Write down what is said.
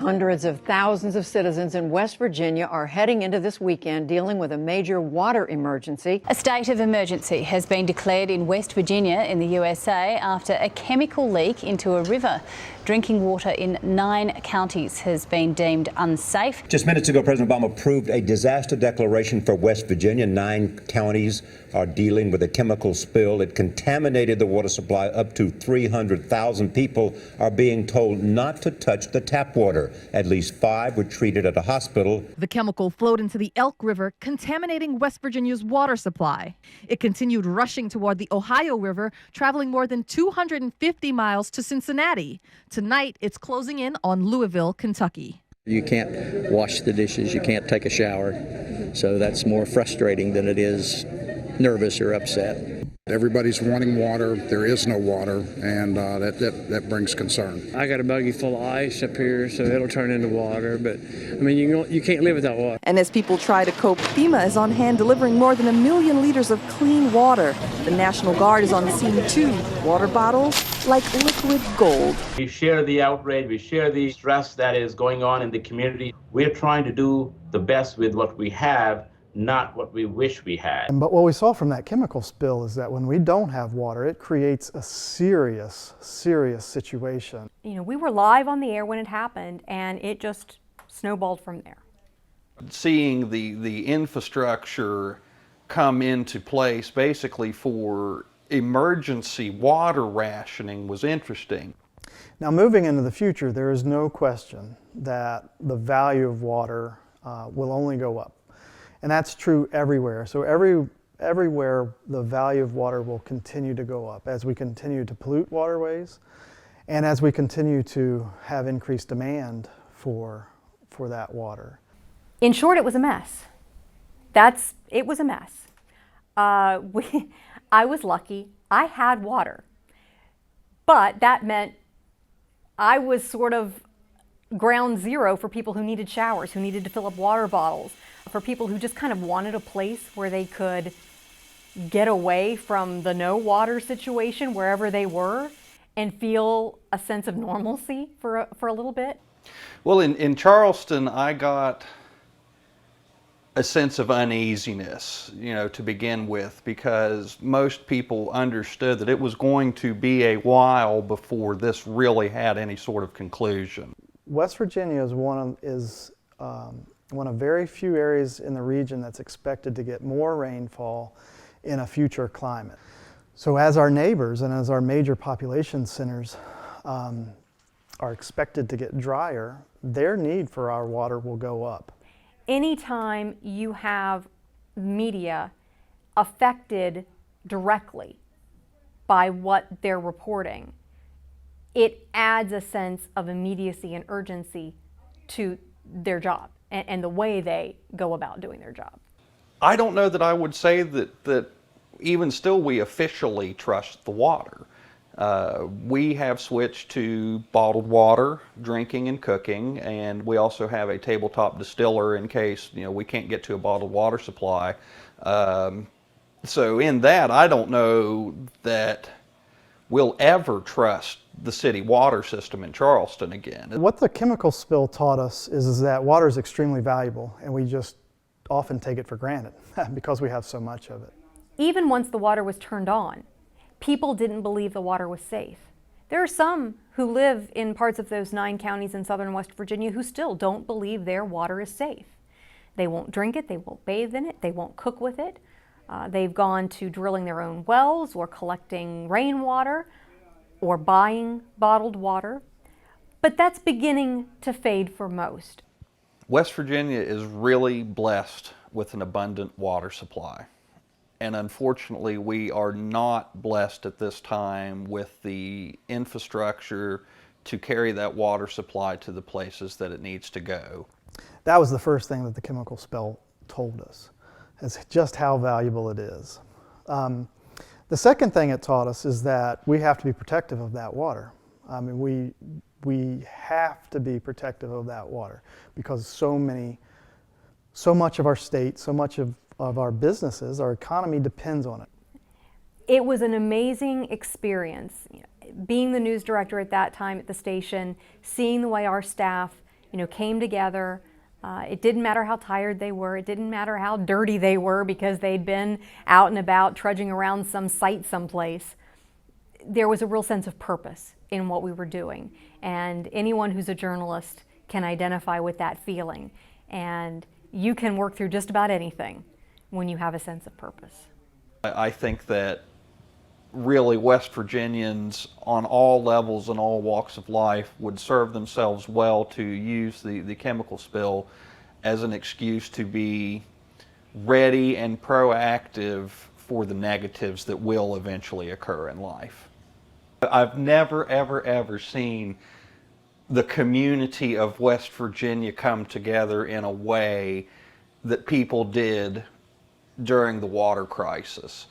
Hundreds of thousands of citizens in West Virginia are heading into this weekend dealing with a major water emergency. A state of emergency has been declared in West Virginia in the USA after a chemical leak into a river. Drinking water in 9 counties has been deemed unsafe. Just minutes ago, President Obama approved a disaster declaration for West Virginia. 9 counties are dealing with a chemical spill. It contaminated the water supply. Up to 300,000 people are being told not to touch the tap water. At least 5 were treated at a hospital. The chemical flowed into the Elk River, contaminating West Virginia's water supply. It continued rushing toward the Ohio River, traveling more than 250 miles to Cincinnati. Tonight, it's closing in on Louisville, Kentucky. You can't wash the dishes, you can't take a shower, so that's more frustrating than it is nervous or upset. Everybody's wanting water. There is no water, and that brings concern. I got a buggy full of ice up here, so it'll turn into water. But I mean, you can't live without water. And as people try to cope, FEMA is on hand delivering more than 1 million liters of clean water. The National Guard is on the scene too. Water bottles like liquid gold. We share the outrage. We share the stress that is going on in the community. We're trying to do the best with what we have, not what we wish we had. But what we saw from that chemical spill is that when we don't have water, it creates a serious situation. You know, we were live on the air when it happened, and it just snowballed from there. Seeing the infrastructure come into place basically for emergency water rationing was interesting. Now, moving into the future, there is no question that the value of water will only go up. And that's true everywhere. So everywhere the value of water will continue to go up as we continue to pollute waterways and as we continue to have increased demand for that water. In short, it was a mess. It was a mess. I was lucky. I had water. But that meant I was sort of ground zero for people who needed showers, who needed to fill up water bottles, for people who just kind of wanted a place where they could get away from the no water situation wherever they were and feel a sense of normalcy for a little bit. Well, in Charleston, I got a sense of uneasiness, to begin with, because most people understood that it was going to be a while before this really had any sort of conclusion. West Virginia is one of very few areas in the region that's expected to get more rainfall in a future climate. So as our neighbors and as our major population centers are expected to get drier, their need for our water will go up. Anytime you have media affected directly by what they're reporting, it adds a sense of immediacy and urgency to their job and the way they go about doing their job. I don't know that I would say that even still we officially trust the water. We have switched to bottled water, drinking and cooking, and we also have a tabletop distiller in case we can't get to a bottled water supply. So in that, I don't know that we'll ever trust the city water system in Charleston again. What the chemical spill taught us is that water is extremely valuable, and we just often take it for granted because we have so much of it. Even once the water was turned on, people didn't believe the water was safe. There are some who live in parts of those 9 counties in southern West Virginia who still don't believe their water is safe. They won't drink it, they won't bathe in it, they won't cook with it. They've gone to drilling their own wells or collecting rainwater or buying bottled water. But that's beginning to fade for most. West Virginia is really blessed with an abundant water supply. And unfortunately, we are not blessed at this time with the infrastructure to carry that water supply to the places that it needs to go. That was the first thing that the chemical spill told us, is just how valuable it is. The second thing it taught us is that we have to be protective of that water. I mean, we have to be protective of that water because so much of our state, so much of our businesses, our economy depends on it. It was an amazing experience. Being the news director at that time at the station, seeing the way our staff came together. It didn't matter how tired they were. It didn't matter how dirty they were because they'd been out and about trudging around some site someplace. There was a real sense of purpose in what we were doing. And anyone who's a journalist can identify with that feeling. And you can work through just about anything when you have a sense of purpose. I think that really West Virginians on all levels and all walks of life would serve themselves well to use the chemical spill as an excuse to be ready and proactive for the negatives that will eventually occur in life. I've never, ever, ever seen the community of West Virginia come together in a way that people did during the water crisis.